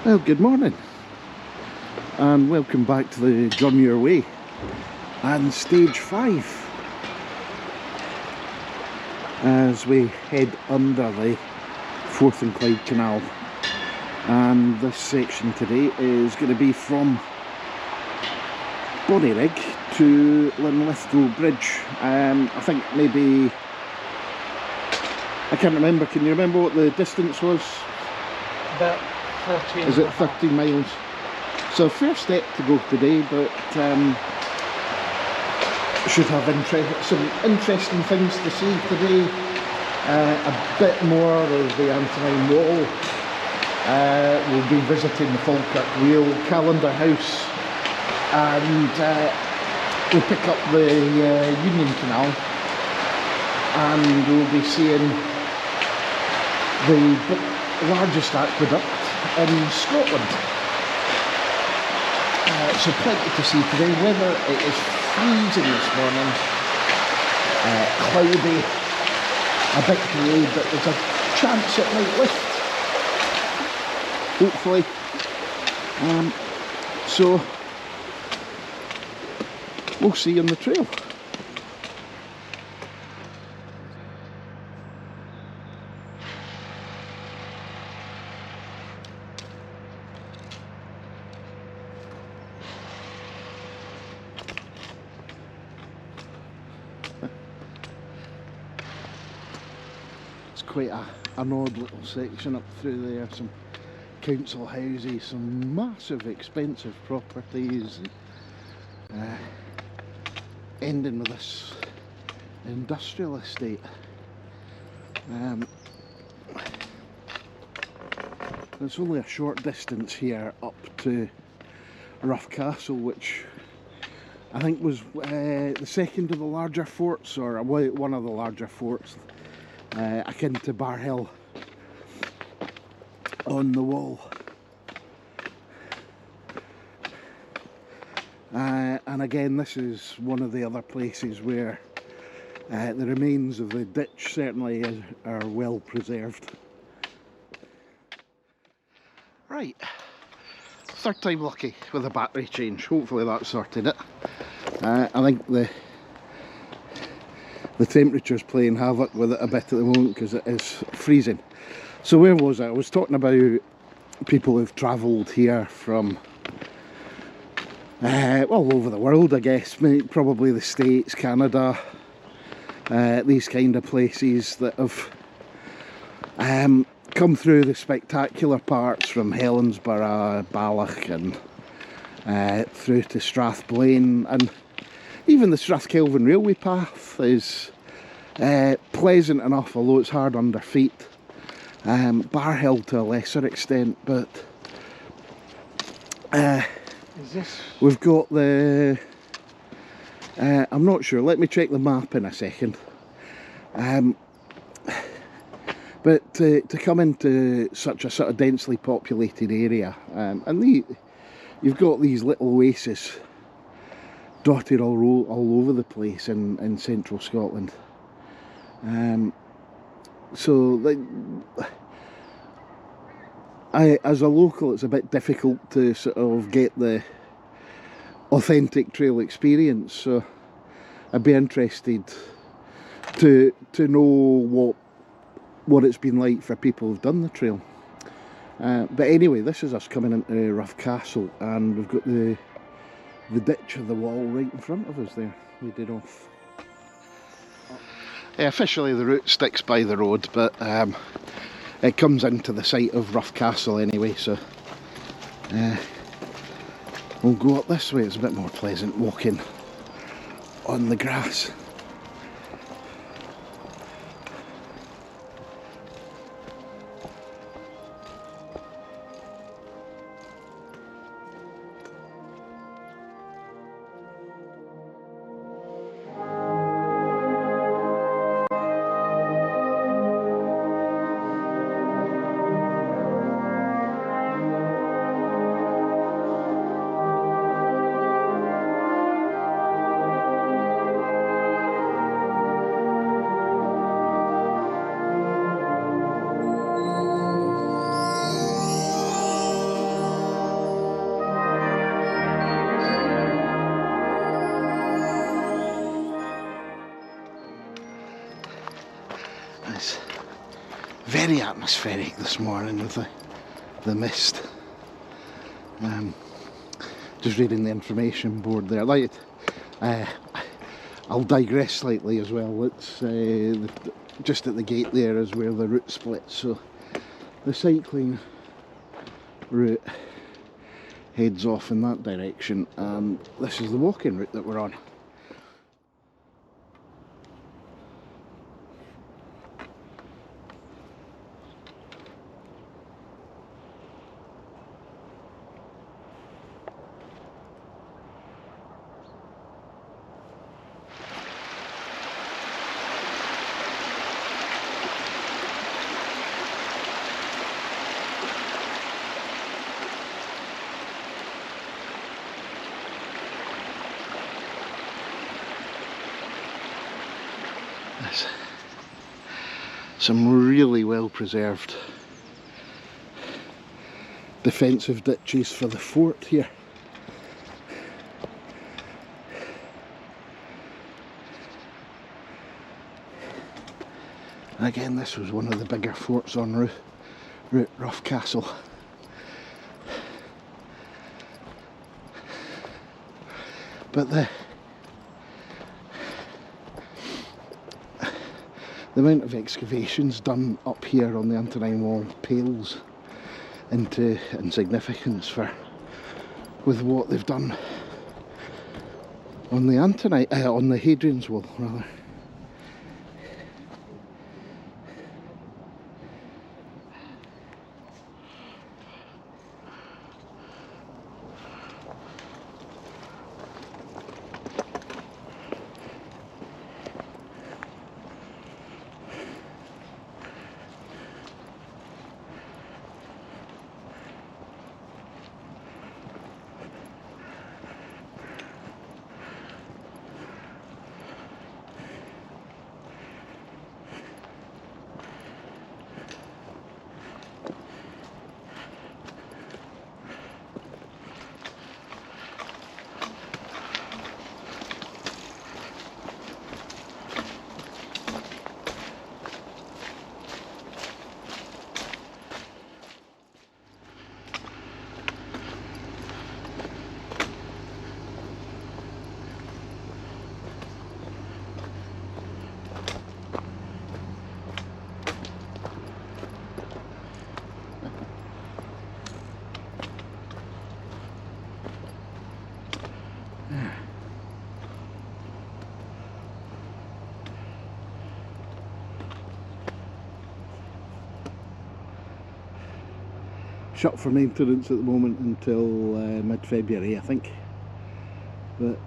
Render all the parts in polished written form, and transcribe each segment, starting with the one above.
Well, good morning and welcome back to the John Muir Way and stage 5 as we head under the Forth and Clyde Canal. And this section today is going to be from Bonnybridge to Linlithgow Bridge. I think maybe, I can't remember, can you remember what the distance was? About 13. Is it 13 miles? So first step to go today, but should have some interesting things to see today. A bit more of the Antonine Wall. We'll be visiting the Falkirk Wheel, Callander House, and we'll pick up the Union Canal, and we'll be seeing the largest aqueduct in Scotland. So plenty to see today. Weather, it is freezing this morning, cloudy, a bit grey, but there's a chance it might lift, hopefully. So we'll see you on the trail. Quite an odd little section up through there, some council houses, some massive expensive properties, and, ending with this industrial estate. There's only a short distance here up to Rough Castle, which I think was the second of the larger forts, or one of the larger forts, akin to Barrhill on the wall. And again, this is one of the other places where the remains of the ditch certainly are well preserved. Right, third time lucky with a battery change. Hopefully that sorted it. I think the temperature's playing havoc with it a bit at the moment because it is freezing. So where was I? I was talking about people who've travelled here from all over the world, I guess. Probably the States, Canada, these kind of places that have come through the spectacular parts from Helensburgh, Balloch, and through to Strathblane, and even the Strathkelvin railway path is pleasant enough, although it's hard under feet. Barrhill to a lesser extent, but we've got the I'm not sure, let me check the map in a second. But to come into such a sort of densely populated area, and you've got these little oases dotted all over the place in central Scotland. So as a local, it's a bit difficult to sort of get the authentic trail experience, so I'd be interested to know what it's been like for people who've done the trail. But anyway, this is us coming into Rough Castle, and we've got the ditch of the wall right in front of us there, leading off. Officially the route sticks by the road, but it comes into the site of Rough Castle anyway, so we'll go up this way. It's a bit more pleasant walking on the grass. very atmospheric this morning with the mist. Just reading the information board there. I'll digress slightly as well. It's just at the gate there is where the route splits, so the cycling route heads off in that direction, and this is the walking route that we're on. Some really well preserved defensive ditches for the fort here. And again, this was one of the bigger forts on route Rough Castle. But the amount of excavations done up here on the Antonine Wall pales into insignificance with what they've done on the on the Hadrian's Wall rather. Shut for maintenance at the moment until mid-February, I think. But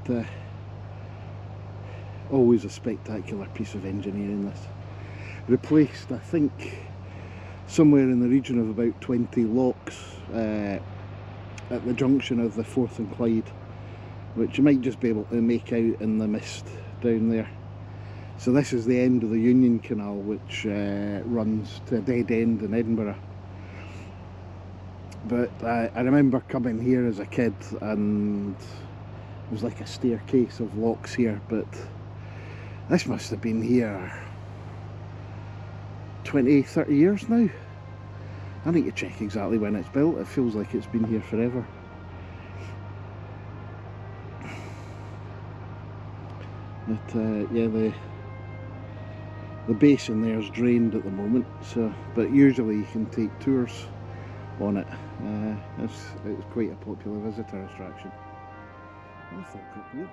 always a spectacular piece of engineering, this. Replaced, I think, somewhere in the region of about 20 locks at the junction of the Forth and Clyde, which you might just be able to make out in the mist down there. So this is the end of the Union Canal, which runs to a dead end in Edinburgh. But I remember coming here as a kid and it was like a staircase of locks here, but this must have been here 20, 30 years now. I need to check exactly when it's built. It feels like it's been here forever. But yeah, the basin there is drained at the moment, so but usually you can take tours on it. It's quite a popular visitor attraction. The Falkirk Wheel.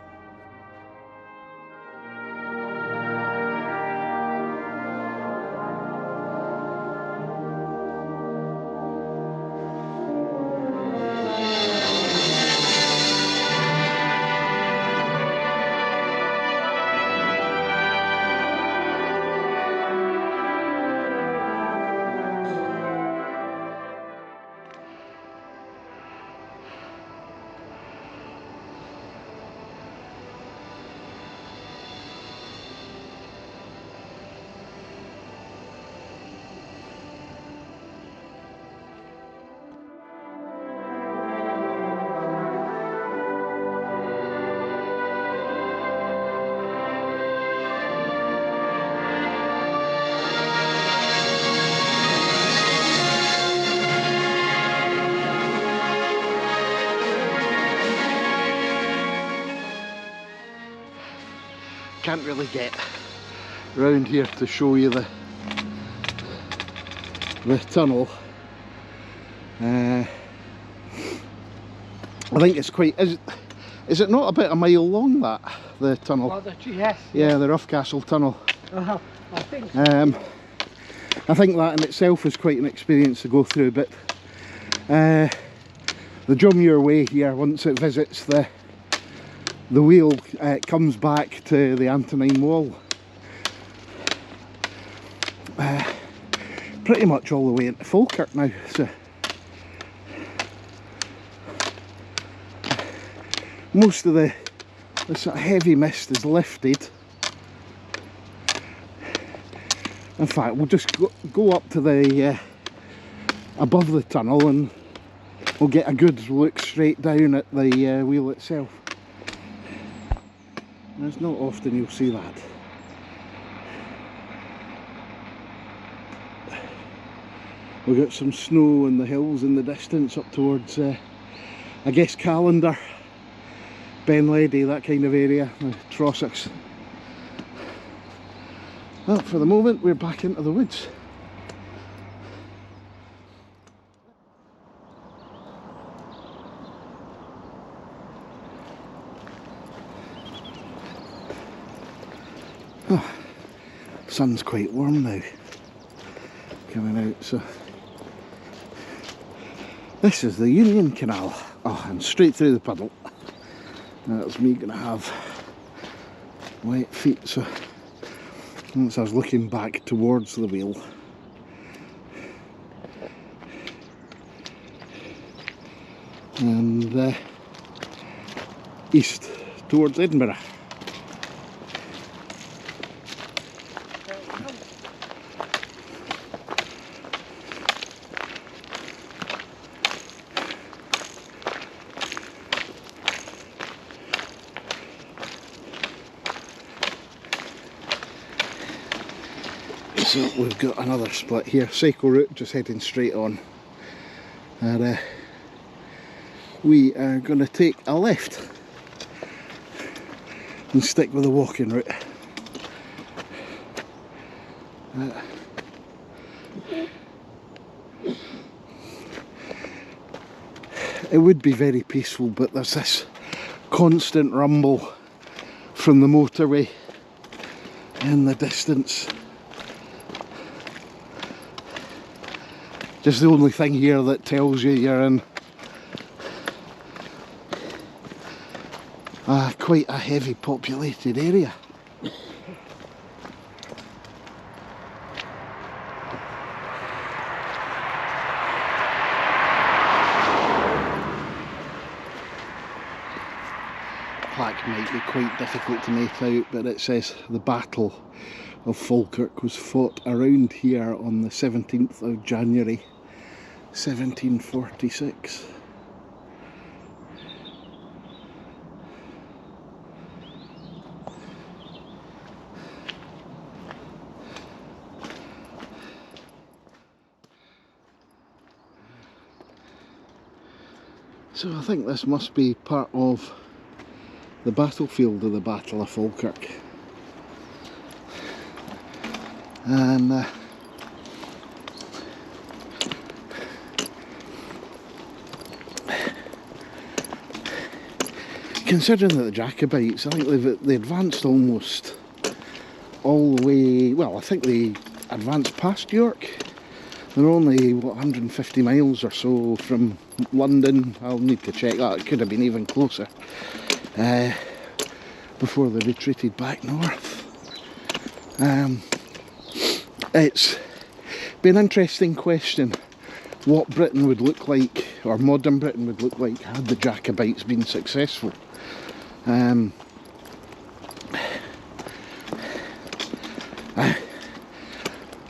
can't really get round here to show you the tunnel. I think it's quite, is it not about a mile long, that, the tunnel? Oh, yes. Yeah, the Roughcastle tunnel. I think so. I think that in itself is quite an experience to go through, but the John Muir Way here, once it visits the wheel, it comes back to the Antonine Wall. Pretty much all the way into Falkirk now, so most of the sort of heavy mist is lifted. In fact, we'll just go up to the above the tunnel and we'll get a good look straight down at the wheel itself. And it's not often you'll see that. We've got some snow in the hills in the distance up towards, I guess, Callander, Benledy, that kind of area, Trossachs. Well, for the moment we're back into the woods. Oh, sun's quite warm now, coming out, so this is the Union Canal. Oh, and straight through the puddle. That's me gonna have wet feet, so once I was looking back towards the wheel. And east towards Edinburgh. So we've got another split here, cycle route just heading straight on, and we are going to take a left and stick with the walking route. It would be very peaceful, but there's this constant rumble from the motorway in the distance. Just the only thing here that tells you you're in quite a heavy populated area. Plaque might be quite difficult to make out, but it says the Battle of Falkirk was fought around here on the 17th of January 1746. So I think this must be part of the battlefield of the Battle of Falkirk. And considering that the Jacobites, I think they advanced almost all the way, well, I think they advanced past York. They're only, what, 150 miles or so from London. I'll need to check that, it could have been even closer, before they retreated back north. It's been an interesting question what Britain would look like, or modern Britain would look like, had the Jacobites been successful.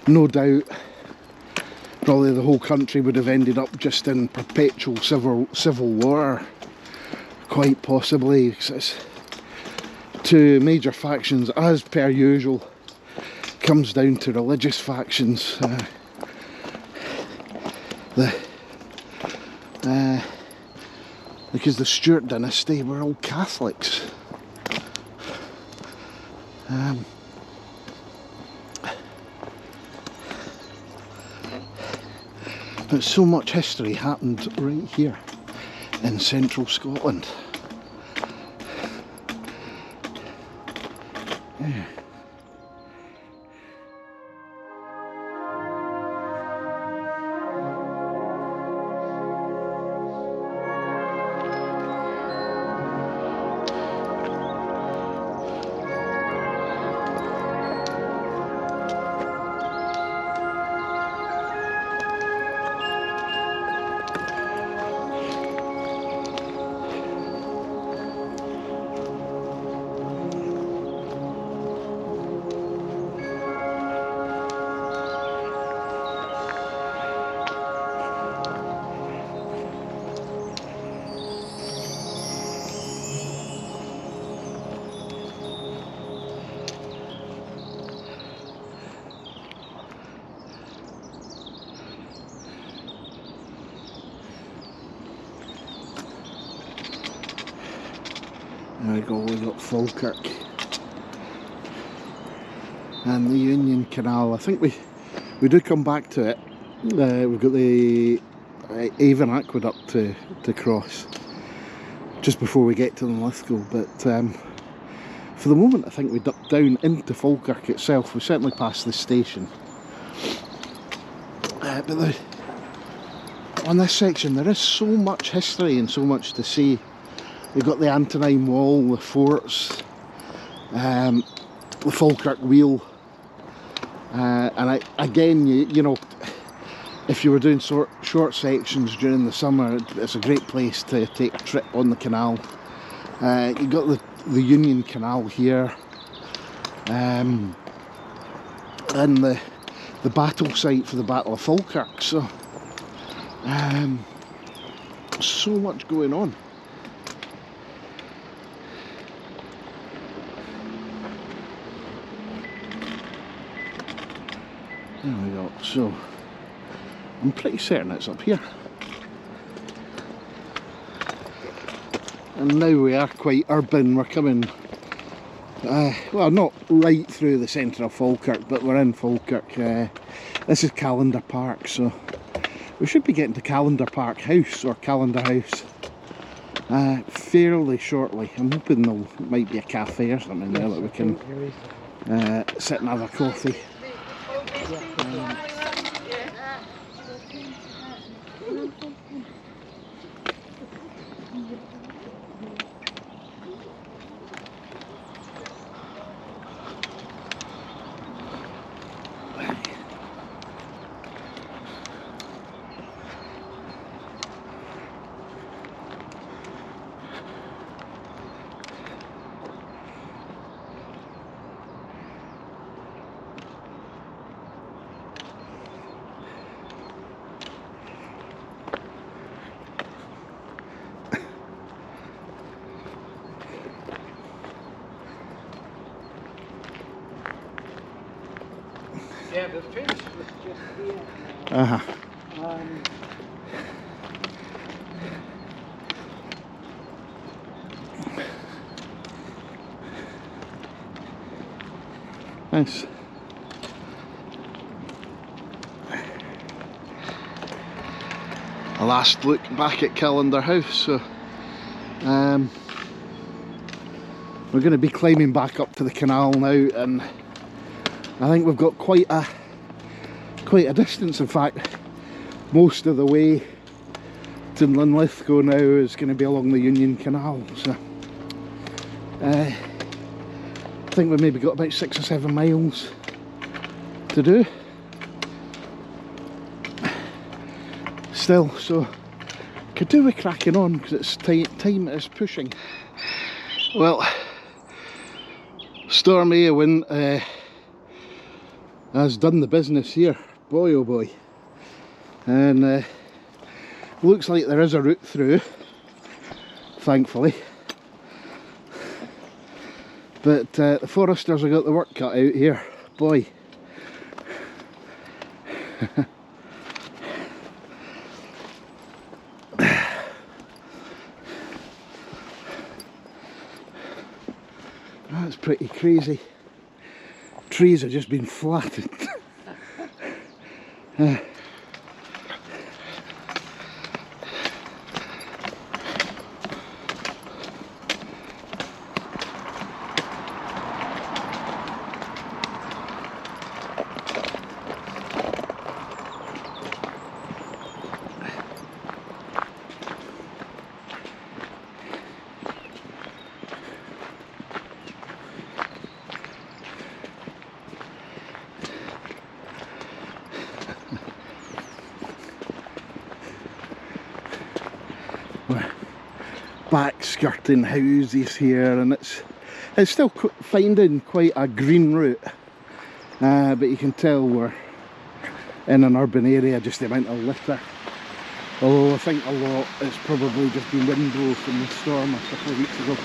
No doubt probably the whole country would have ended up just in perpetual civil war, quite possibly, because it's two major factions, as per usual. Comes down to religious factions. Because the Stuart dynasty were all Catholics. But so much history happened right here in central Scotland. Yeah. There we go, we've got Falkirk and the Union Canal. I think we do come back to it. We've got the Avon Aqueduct to cross just before we get to Linlithgow, but for the moment I think we duck down into Falkirk itself. We certainly passed the station, but on this section there is so much history and so much to see. We've got the Antonine Wall, the forts, the Falkirk Wheel, and again, you know, if you were doing short sections during the summer, it's a great place to take a trip on the canal. You've got the Union Canal here, and the battle site for the Battle of Falkirk. So, so much going on. There we go, so I'm pretty certain it's up here. And now we are quite urban. We're coming, well, not right through the centre of Falkirk, but we're in Falkirk. This is Callander Park, so we should be getting to Callander Park House, or Callander House, fairly shortly. I'm hoping there might be a cafe or something there that we can sit and have a coffee. Yeah, the fence was just here. Nice. A last look back at Callander House. So we're going to be climbing back up to the canal now, and I think we've got quite a distance. In fact, most of the way to Linlithgow now is going to be along the Union Canal. So I think we've maybe got about 6 or 7 miles to do still, so could do with cracking on because it's time is pushing. Well, stormy wind has done the business here, boy oh boy, and looks like there is a route through, thankfully, but the foresters have got the work cut out here, boy. That's pretty crazy. trees have just been flattened. Back skirting houses here, and it's still finding quite a green route, but you can tell we're in an urban area, just the amount of litter. Although I think a lot has probably just been windblown from the storm a couple of weeks ago.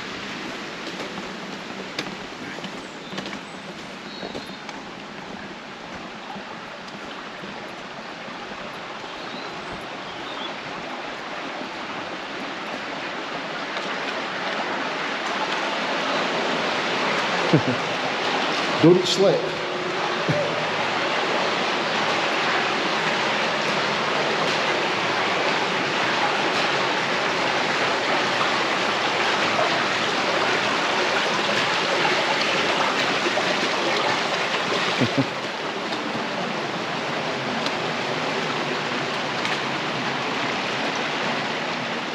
Don't slip.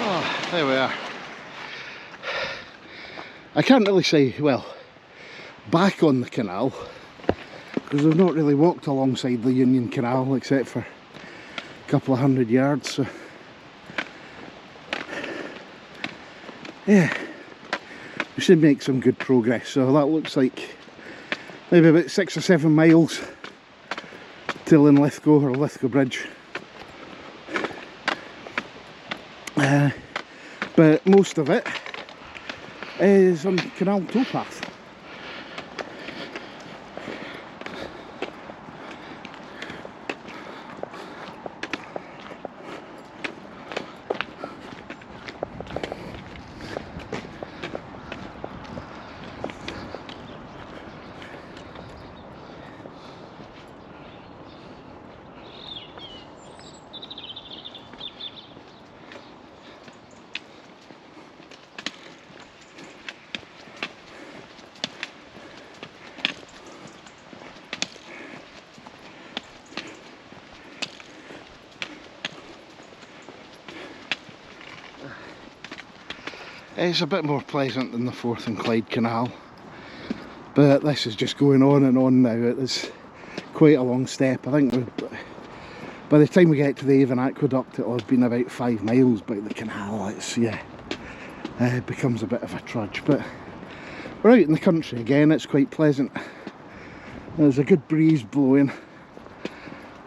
Oh, there we are. I can't really say, well, back on the canal, because we've not really walked alongside the Union Canal except for a couple of 100 yards, so yeah, we should make some good progress. So that looks like maybe about 6 or 7 miles to Linlithgow or Linlithgow Bridge, but most of it is on canal towpath. It's a bit more pleasant than the Forth and Clyde Canal, but this is just going on and on now. It is quite a long step. I think by the time we get to the Avon Aqueduct it'll have been about 5 miles by the canal. It's, yeah, it becomes a bit of a trudge, but we're out in the country again. It's quite pleasant. There's a good breeze blowing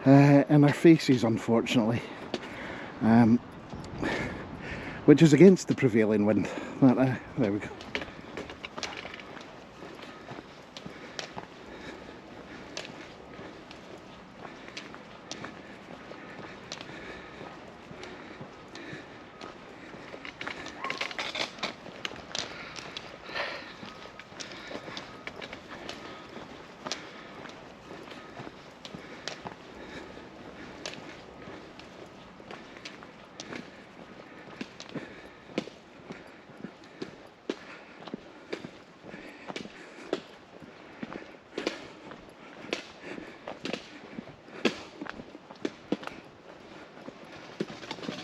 in our faces, unfortunately, which is against the prevailing wind, but there we go.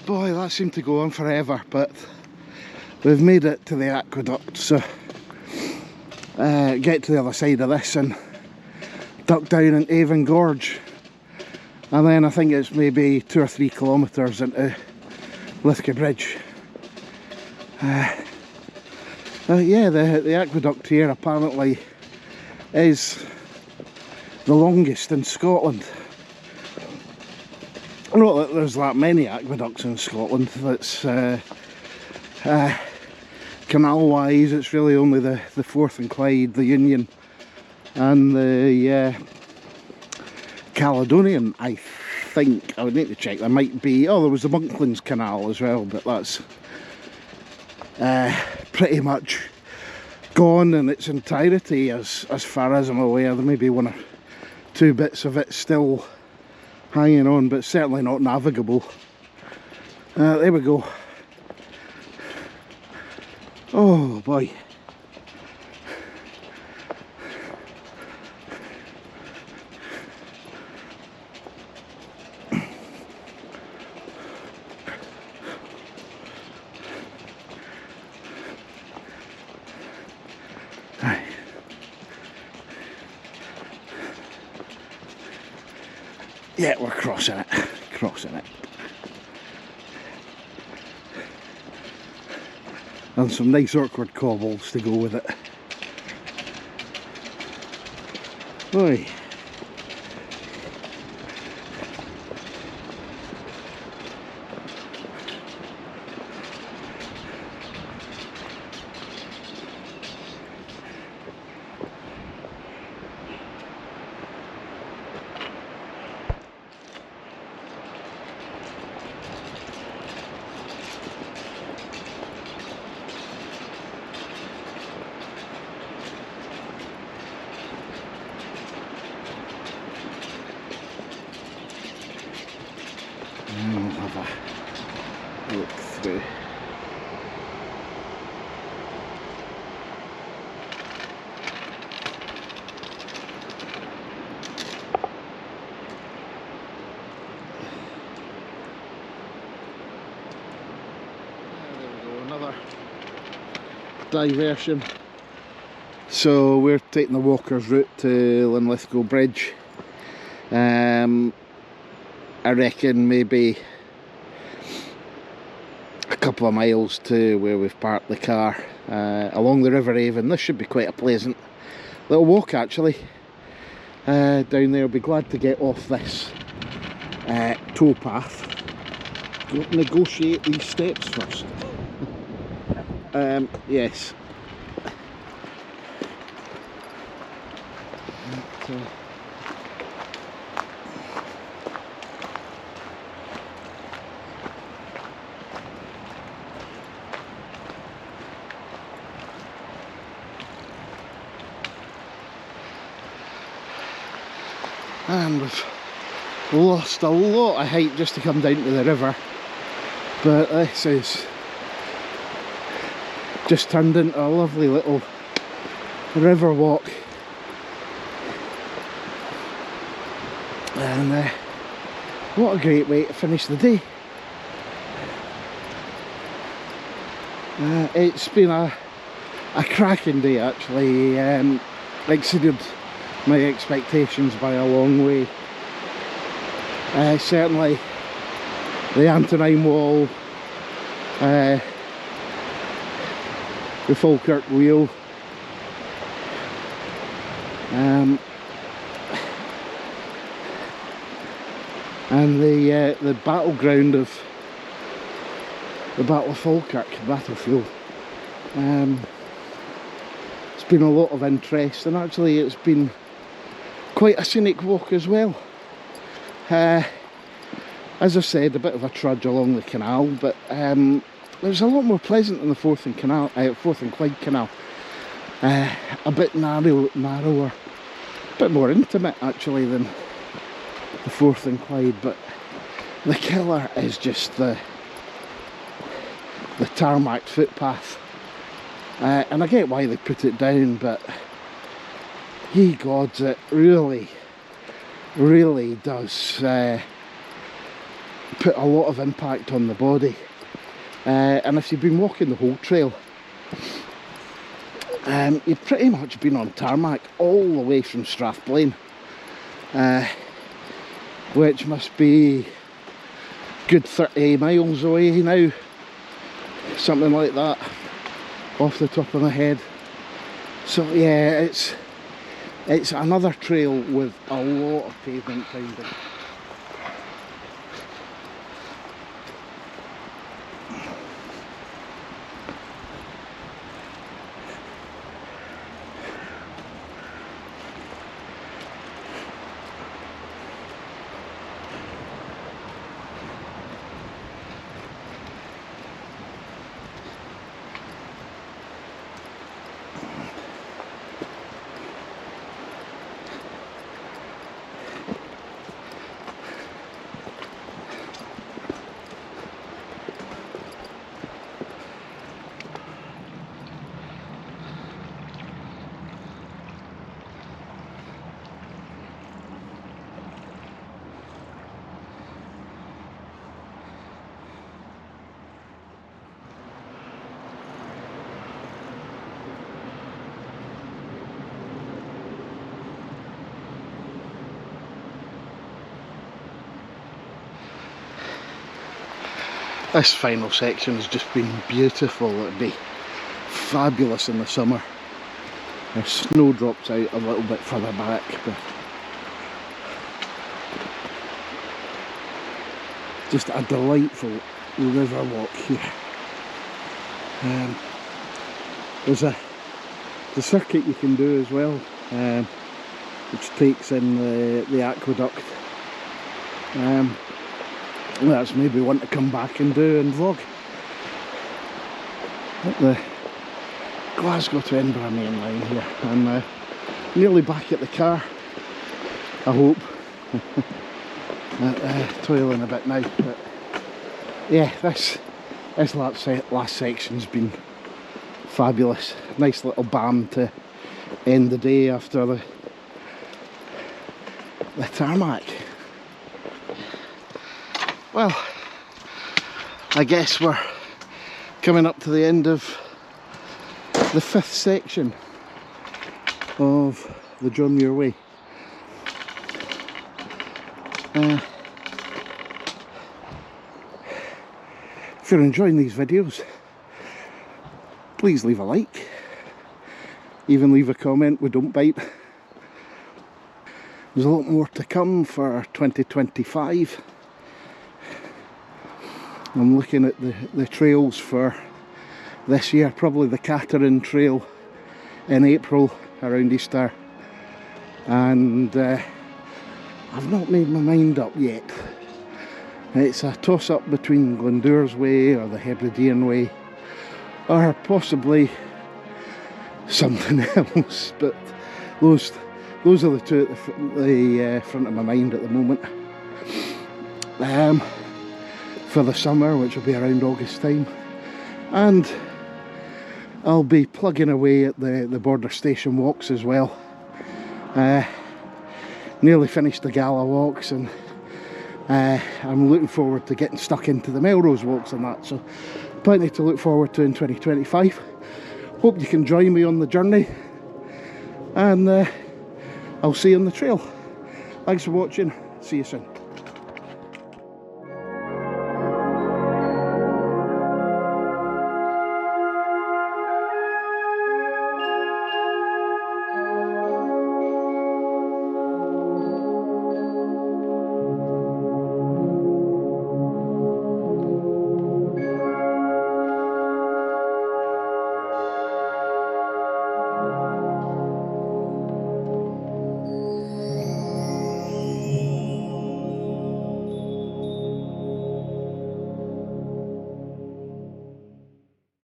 Boy, that seemed to go on forever, but we've made it to the aqueduct, so get to the other side of this and duck down in Avon Gorge, and then I think it's maybe 2 or 3 kilometres into Linlithgow Bridge. Yeah, the aqueduct here apparently is the longest in Scotland. Not that there's that many aqueducts in Scotland. That's canal wise, it's really only the Forth and Clyde, the Union and the Caledonian, I think. I would need to check. There might be, oh, there was the Monklands Canal as well, but that's pretty much gone in its entirety as far as I'm aware. There may be one or two bits of it still hanging on, but certainly not navigable. There we go. Oh boy. Yeah, we're crossing it, And some nice awkward cobbles to go with it. Oi. We'll have a look through. There we go, another diversion. So we're taking the walker's route to Linlithgow Bridge. I reckon maybe a couple of miles to where we've parked the car, along the River Avon. This should be quite a pleasant little walk actually. Down there, I'll be glad to get off this towpath. Negotiate these steps first. Yes. And we've lost a lot of height just to come down to the river, but this is just turned into a lovely little river walk, and what a great way to finish the day. It's been a cracking day actually. Exceeded my expectations by a long way. Certainly the Antonine Wall, the Falkirk Wheel, and the battleground of the Battle of Falkirk battlefield. It's been a lot of interest, and actually it's been quite a scenic walk as well. As I said, a bit of a trudge along the canal, but it was a lot more pleasant than the Forth and Clyde Canal. A bit narrower, a bit more intimate actually than the Forth and Clyde, but the killer is just the tarmac footpath. And I get why they put it down, but ye gods, it really does put a lot of impact on the body. And if you've been walking the whole trail, you've pretty much been on tarmac all the way from Strathblane, which must be good 30 miles away now, something like that, off the top of my head. So yeah, it's another trail with a lot of pavement pounding. This final section has just been beautiful. It'd be fabulous in the summer. The snow drops out a little bit further back, but just a delightful river walk here. There's a circuit you can do as well, which takes in the aqueduct. That's maybe one to come back and do and vlog. At the Glasgow to Edinburgh main line here. I'm nearly back at the car, I hope. Toiling a bit now, but yeah, this last section's been fabulous. Nice little balm to end the day after the tarmac. Well, I guess we're coming up to the end of the 5th section of the John Muir Way. If you're enjoying these videos, please leave a like, even leave a comment, we don't bite. There's a lot more to come for 2025. I'm looking at the trails for this year, probably the Callander Trail in April around Easter, and I've not made my mind up yet. It's a toss-up between Glendower's Way or the Hebridean Way, or possibly something else, but those are the two at the front of my mind at the moment. For the summer, which will be around August time, and I'll be plugging away at the border station walks as well. Nearly finished the Gala walks, and I'm looking forward to getting stuck into the Melrose walks and that, so plenty to look forward to in 2025. Hope you can join me on the journey, and I'll see you on the trail. Thanks for watching, see you soon.